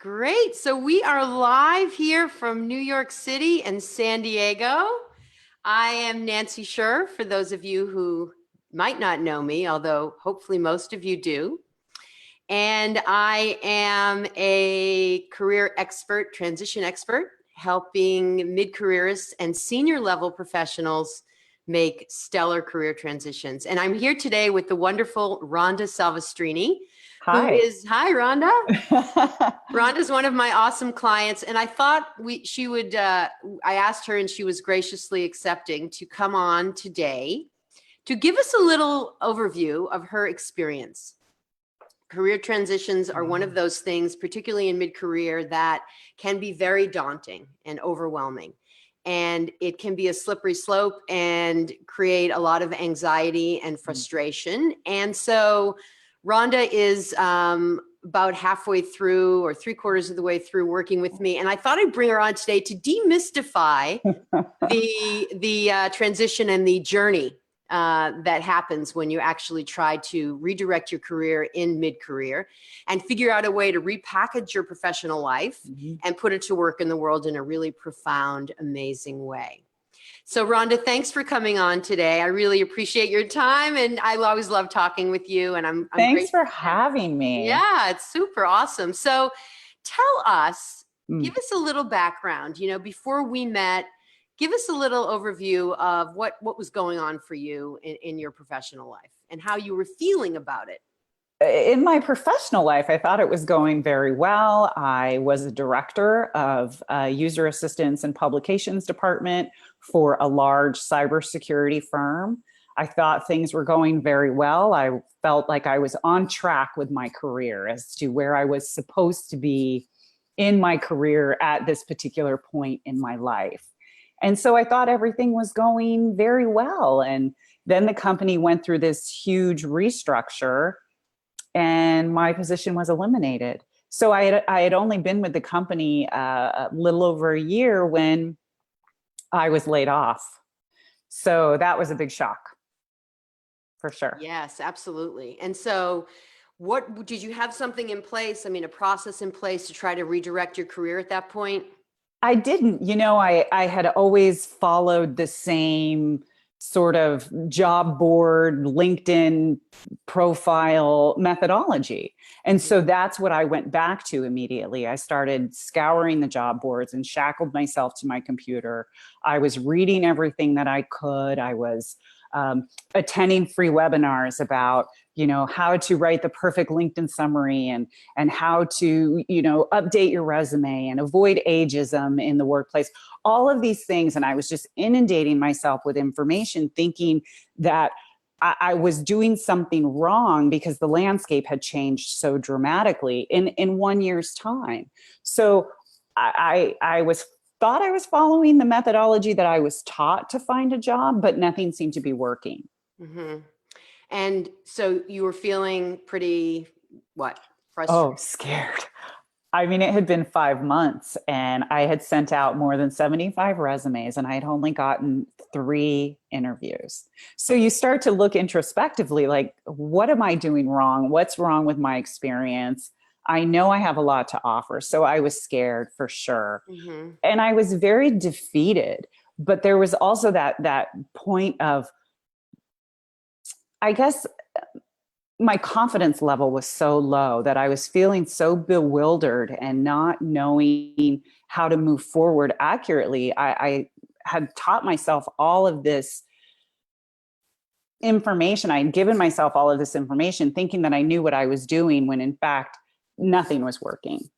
Great. So we are live here from New York City and San Diego. I am Nancy Sherr, for those of you who might not know me, although hopefully most of you do. And I am a career expert, transition expert, helping mid-careerists and senior level professionals make stellar career transitions. And I'm here today with the wonderful Rhonda Salvestrini, Hi. hi, Rhonda. Rhonda's one of my awesome clients, and I thought she would, I asked her and she was graciously accepting to come on today to give us a little overview of her experience. Career transitions are one of those things, particularly in mid-career, that can be very daunting and overwhelming. And it can be a slippery slope and create a lot of anxiety and frustration. And so Rhonda is about halfway through or 3/4 of the way through working with me. And I thought I'd bring her on today to demystify the transition and the journey that happens when you actually try to redirect your career in mid-career and figure out a way to repackage your professional life and put it to work in the world in a really profound, amazing way. So Rhonda, thanks for coming on today. I really appreciate your time, and I always love talking with you. And I'm Thanks for having me. Yeah, it's super awesome. So tell us, give us a little background. You know, before we met, give us a little overview of what was going on for you in your professional life and how you were feeling about it. In my professional life, I thought it was going very well. I was a director of user assistance and publications department for a large cybersecurity firm. I thought things were going very well. I felt like I was on track with my career as to where I was supposed to be in my career at this particular point in my life. And so I thought everything was going very well. And then the company went through this huge restructure and my position was eliminated. So I had only been with the company a little over a year when I was laid off. So that was a big shock, for sure. Yes, absolutely. And so what did you have something in place? I mean, a process in place to try to redirect your career at that point? I didn't, I had always followed the same sort of job board, LinkedIn profile methodology. And so that's what I went back to immediately. I started scouring the job boards and shackled myself to my computer. I was reading everything that I could. I was attending free webinars about, how to write the perfect LinkedIn summary and how to, update your resume and avoid ageism in the workplace, all of these things. And I was just inundating myself with information, thinking that I was doing something wrong because the landscape had changed so dramatically in 1 year's time. So I thought I was following the methodology that I was taught to find a job, but nothing seemed to be working. And so you were feeling pretty, frustrated? Oh, scared. I mean, it had been 5 months and I had sent out more than 75 resumes and I had only gotten 3 interviews. So you start to look introspectively, like, what am I doing wrong? What's wrong with my experience? I know I have a lot to offer. So I was scared for sure. And I was very defeated, but there was also that point of, I guess, my confidence level was so low that I was feeling so bewildered and not knowing how to move forward accurately. I had taught myself all of this information. I had given myself all of this information thinking that I knew what I was doing when in fact, nothing was working.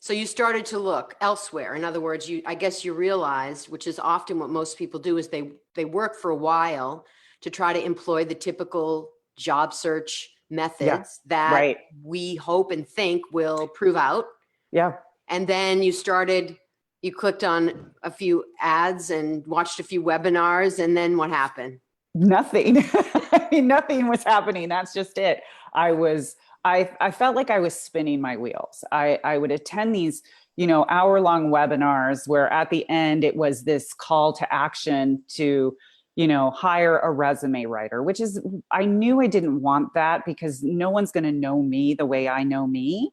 So you started to look elsewhere. In other words, I guess you realized, which is often what most people do, is they work for a while to try to employ the typical job search methods that we hope and think will prove out. And then you clicked on a few ads and watched a few webinars, and then what happened? Nothing. I mean, nothing was happening. That's just it. I felt like I was spinning my wheels. I would attend these, hour-long webinars where at the end it was this call to action to hire a resume writer, which is, I knew I didn't want that because no one's going to know me the way I know me.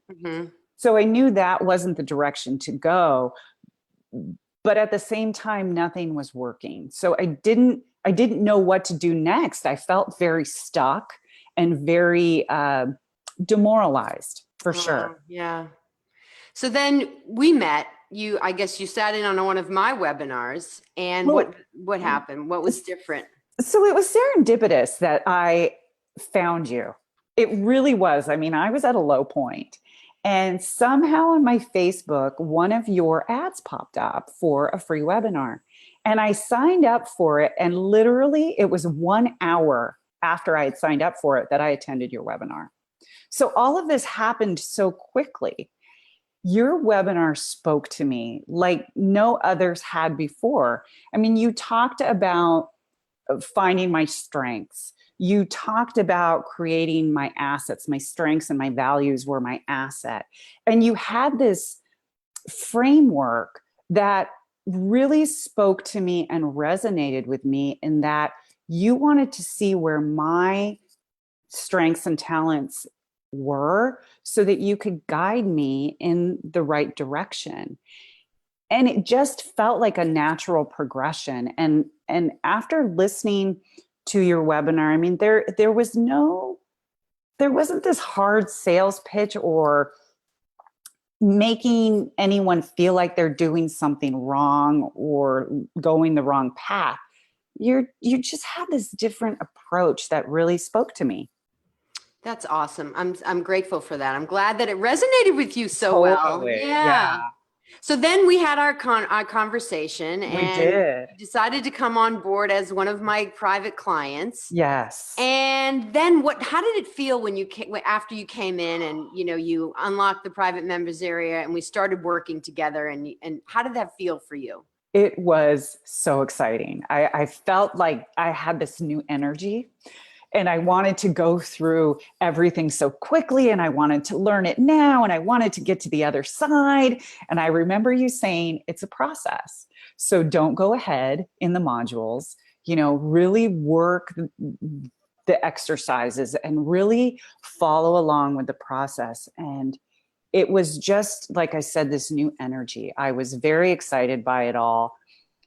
So I knew that wasn't the direction to go, but at the same time, nothing was working. So I didn't know what to do next. I felt very stuck and very demoralized, for sure. Yeah. So then we met. I guess you sat in on one of my webinars, and Well, what happened? What was different? so it was serendipitous that I found you. It really was. I mean, I was at a low point, and somehow on my Facebook, one of your ads popped up for a free webinar. And I signed up for it. And literally, it was 1 hour after I had signed up for it that I attended your webinar. So all of this happened so quickly. Your webinar spoke to me like no others had before. I mean, you talked about finding my strengths. You talked about creating my assets. My strengths and my values were my asset. And you had this framework that really spoke to me and resonated with me, in that you wanted to see where my strengths and talents were so that you could guide me in the right direction. And it just felt like a natural progression. And after listening to your webinar, I mean, there wasn't this hard sales pitch or making anyone feel like they're doing something wrong or going the wrong path. You just had this different approach that really spoke to me. That's awesome. I'm grateful for that. I'm glad that it resonated with you so well. Totally. Yeah. So then we had our conversation, We and did. you decided to come on board as one of my private clients. Yes. And then how did it feel when after you came in and, you unlocked the private members area and we started working together, and how did that feel for you? It was so exciting. I felt like I had this new energy, and I wanted to go through everything so quickly, and I wanted to learn it now, and I wanted to get to the other side. And I remember you saying it's a process. So don't go ahead in the modules, really work the exercises and really follow along with the process. And it was just, like I said, this new energy. I was very excited by it all.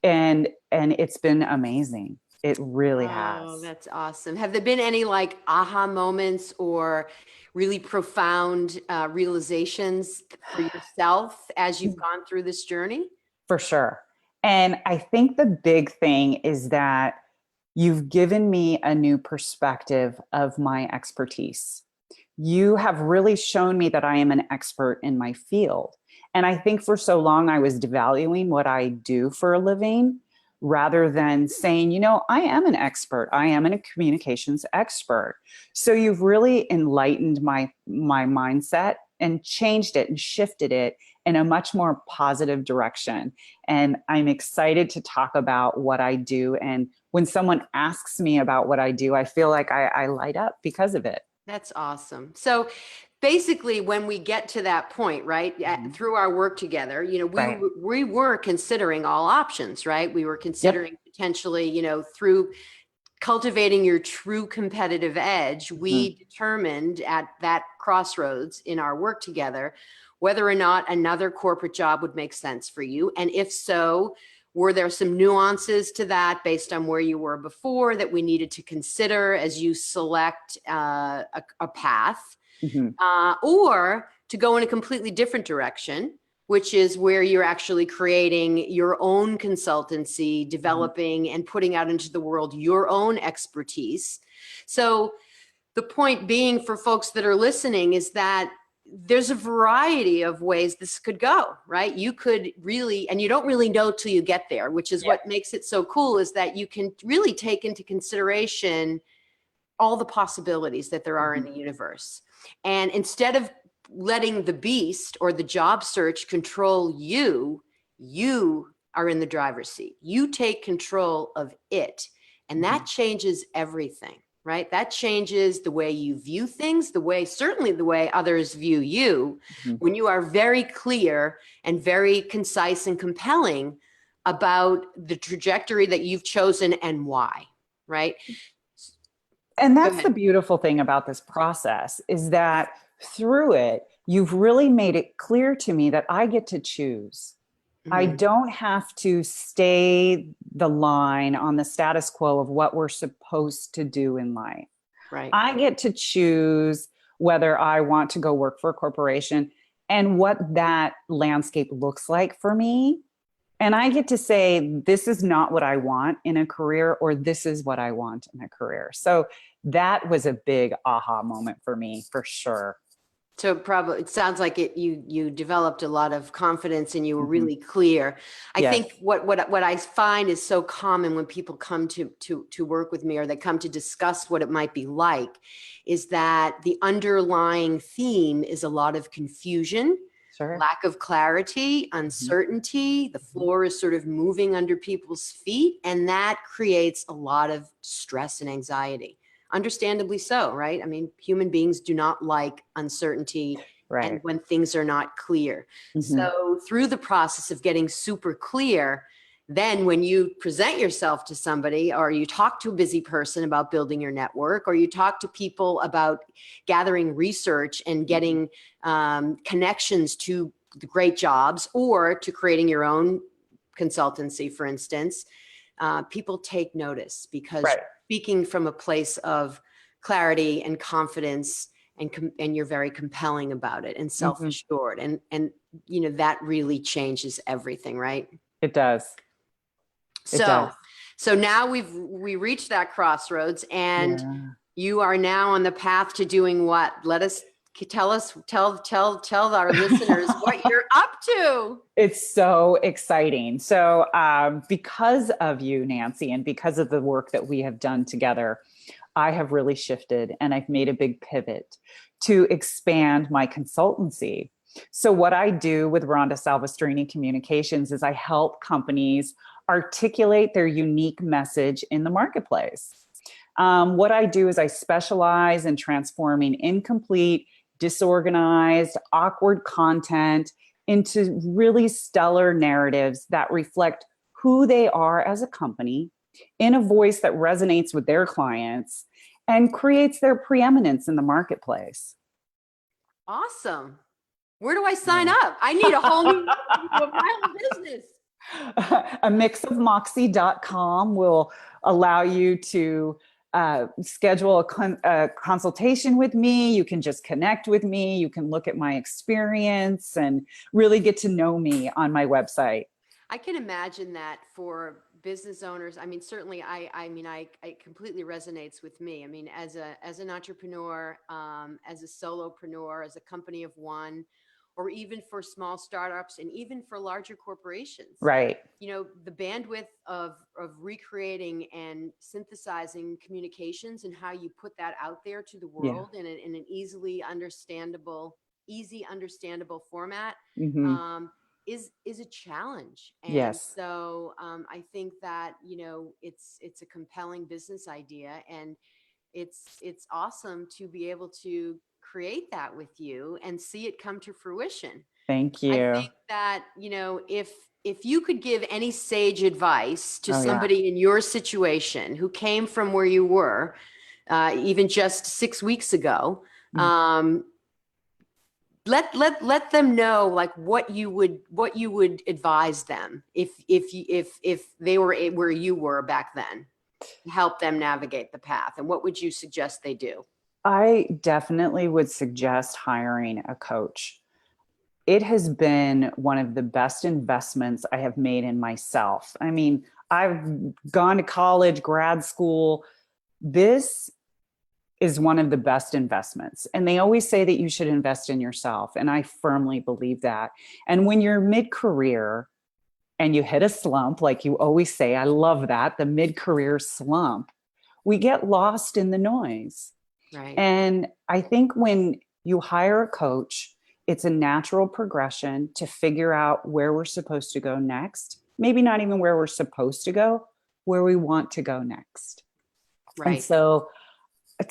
And it's been amazing. It really has. Oh, that's awesome. Have there been any aha moments or really profound realizations for yourself as you've gone through this journey? For sure. And I think the big thing is that you've given me a new perspective of my expertise. You have really shown me that I am an expert in my field. And I think for so long I was devaluing what I do for a living, rather than saying, I am an expert. I am a communications expert. So you've really enlightened my mindset and changed it and shifted it in a much more positive direction. And I'm excited to talk about what I do. And when someone asks me about what I do, I feel like I light up because of it. That's awesome. So basically, when we get to that point, right, through our work together, we were considering all options, right? We were considering potentially, through cultivating your true competitive edge, we determined at that crossroads in our work together whether or not another corporate job would make sense for you. And if so, were there some nuances to that based on where you were before that we needed to consider as you select a path? Or to go in a completely different direction, which is where you're actually creating your own consultancy, developing and putting out into the world your own expertise. So the point being for folks that are listening is that there's a variety of ways this could go, right? You could really, and you don't really know till you get there, which is what makes it so cool, is that you can really take into consideration all the possibilities that there are in the universe. And instead of letting the beast or the job search control you, you are in the driver's seat. You take control of it. And that changes everything, right? That changes the way you view things, certainly the way others view you, when you are very clear and very concise and compelling about the trajectory that you've chosen and why, right? And that's the beautiful thing about this process, is that through it, you've really made it clear to me that I get to choose. I don't have to stay the line on the status quo of what we're supposed to do in life. Right. I get to choose whether I want to go work for a corporation and what that landscape looks like for me. And I get to say, this is not what I want in a career, or this is what I want in a career. So that was a big aha moment for me, for sure. So probably it sounds like you developed a lot of confidence and you were really clear. I think what I find is so common when people come to work with me, or they come to discuss what it might be like, is that the underlying theme is a lot of confusion, lack of clarity, uncertainty. The floor is sort of moving under people's feet, and that creates a lot of stress and anxiety. Understandably so, right? I mean, human beings do not like uncertainty and when things are not clear. So through the process of getting super clear, then when you present yourself to somebody, or you talk to a busy person about building your network, or you talk to people about gathering research and getting connections to the great jobs, or to creating your own consultancy, for instance, people take notice, because speaking from a place of clarity and confidence, and you're very compelling about it and self-assured, and you know, that really changes everything, right? It does. So now we reached that crossroads, and you are now on the path to doing what? Tell our listeners what you're up to. It's so exciting. So because of you, Nancy, and because of the work that we have done together, I have really shifted, and I've made a big pivot to expand my consultancy. So what I do with Rhonda Salvestrini Communications is I help companies articulate their unique message in the marketplace. What I do is I specialize in transforming incomplete, disorganized, awkward content into really stellar narratives that reflect who they are as a company in a voice that resonates with their clients and creates their preeminence in the marketplace. Awesome. Where do I sign up? I need a whole new business. A mix of moxie.com will allow you to schedule a consultation with me. You can just connect with me. You can look at my experience and really get to know me on my website. I can imagine that for business owners. I mean, certainly it completely resonates with me. I mean, as an entrepreneur, as a solopreneur, as a company of one, or even for small startups, and even for larger corporations. Right. You know, the bandwidth of recreating and synthesizing communications, and how you put that out there to the world in an easy understandable format, is a challenge. And so I think that, you know, it's a compelling business idea, and it's awesome to be able to create that with you and see it come to fruition. Thank you. I think that, you know, if you could give any sage advice to somebody in your situation who came from where you were, even just 6 weeks ago, let them know, like, what you would advise them if they were where you were back then, to help them navigate the path. And what would you suggest they do? I definitely would suggest hiring a coach. It has been one of the best investments I have made in myself. I mean, I've gone to college, grad school. This is one of the best investments. And they always say that you should invest in yourself. And I firmly believe that. And when you're mid-career and you hit a slump, like you always say, I love that, the mid-career slump, we get lost in the noise. Right. And I think when you hire a coach, it's a natural progression to figure out where we're supposed to go next. Maybe not even where we're supposed to go, where we want to go next. Right. And so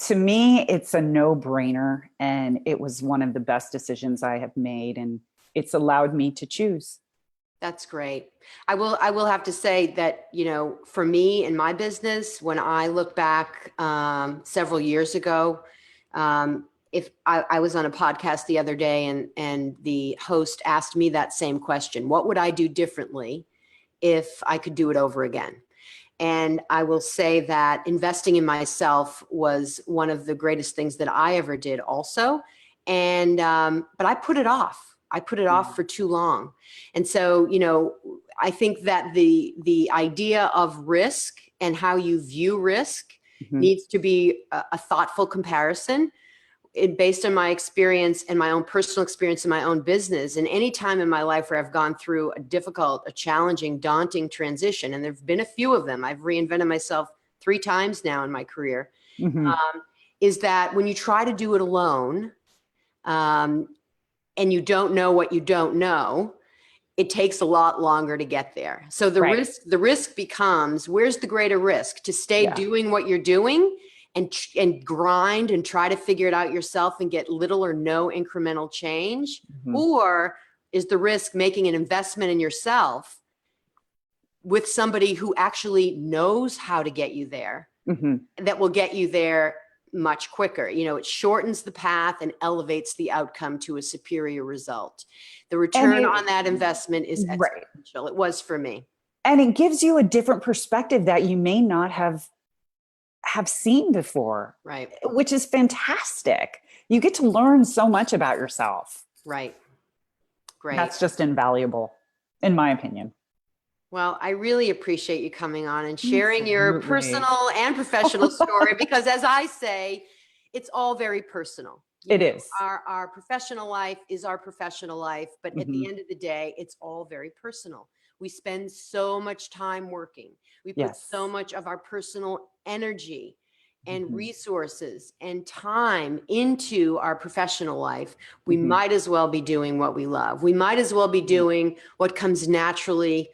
to me, it's a no-brainer. And it was one of the best decisions I have made. And it's allowed me to choose. That's great. I will have to say that, you know, for me in my business, when I look back several years ago, if I was on a podcast the other day and the host asked me that same question, what would I do differently if I could do it over again? And I will say that investing in myself was one of the greatest things that I ever did also. And, but I put it off. I put it off for too long. And so, you know, I think that the idea of risk and how you view risk needs to be a thoughtful comparison. Based on my experience and my own personal experience in my own business, and any time in my life where I've gone through a difficult, a challenging, daunting transition, and there've been a few of them, I've reinvented myself 3 times now in my career, is that when you try to do it alone, and you don't know what you don't know, it takes a lot longer to get there. So the risk becomes, where's the greater risk? To stay doing what you're doing and grind and try to figure it out yourself and get little or no incremental change? Or is the risk making an investment in yourself with somebody who actually knows how to get you there, that will get you there much quicker? You know, it shortens the path and elevates the outcome to a superior result. The return on that investment is exponential. It was for me. And it gives you a different perspective that you may not have seen before, which is fantastic. You get to learn so much about yourself. Right. Great. That's just invaluable, in my opinion. Well, I really appreciate you coming on and sharing your personal and professional story, because as I say, it's all very personal. It is. Our professional life is our professional life, but at the end of the day, it's all very personal. We spend so much time working. We put so much of our personal energy and resources and time into our professional life. We might as well be doing what we love. We might as well be doing what comes naturally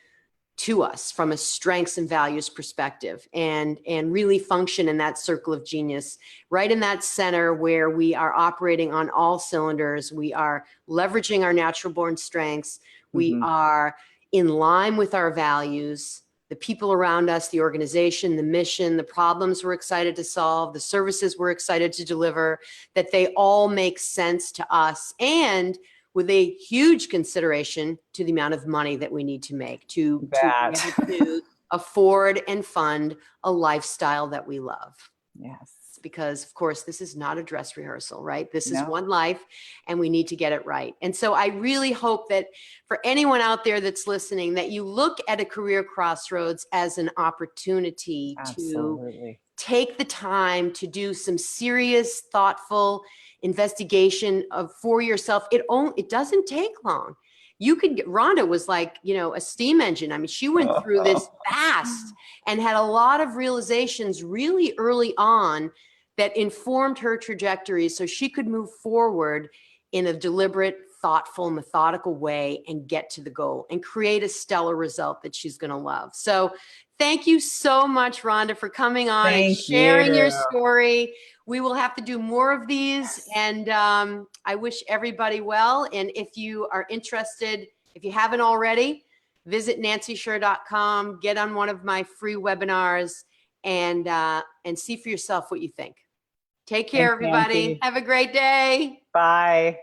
to us from a strengths and values perspective, and really function in that circle of genius, right in that center where we are operating on all cylinders. We are leveraging our natural born strengths. We are in line with our values, the people around us, the organization, the mission, the problems we're excited to solve, the services we're excited to deliver, that they all make sense to us, and with a huge consideration to the amount of money that we need to make to be able to afford and fund a lifestyle that we love. Yes. Because of course, this is not a dress rehearsal, right? This is one life, and we need to get it right. And so I really hope that for anyone out there that's listening, that you look at a career crossroads as an opportunity to take the time to do some serious, thoughtful investigation for yourself. It doesn't take long. You could get, Rhonda was like, you know, a steam engine. I mean, she went through this fast and had a lot of realizations really early on that informed her trajectory so she could move forward in a deliberate, thoughtful, methodical way and get to the goal and create a stellar result that she's going to love. So thank you so much, Rhonda, for coming on and sharing your story. We will have to do more of these, and I wish everybody well. And if you are interested, if you haven't already, visit nancysherr.com, get on one of my free webinars, and see for yourself what you think. Take care, everybody. Have a great day. Bye.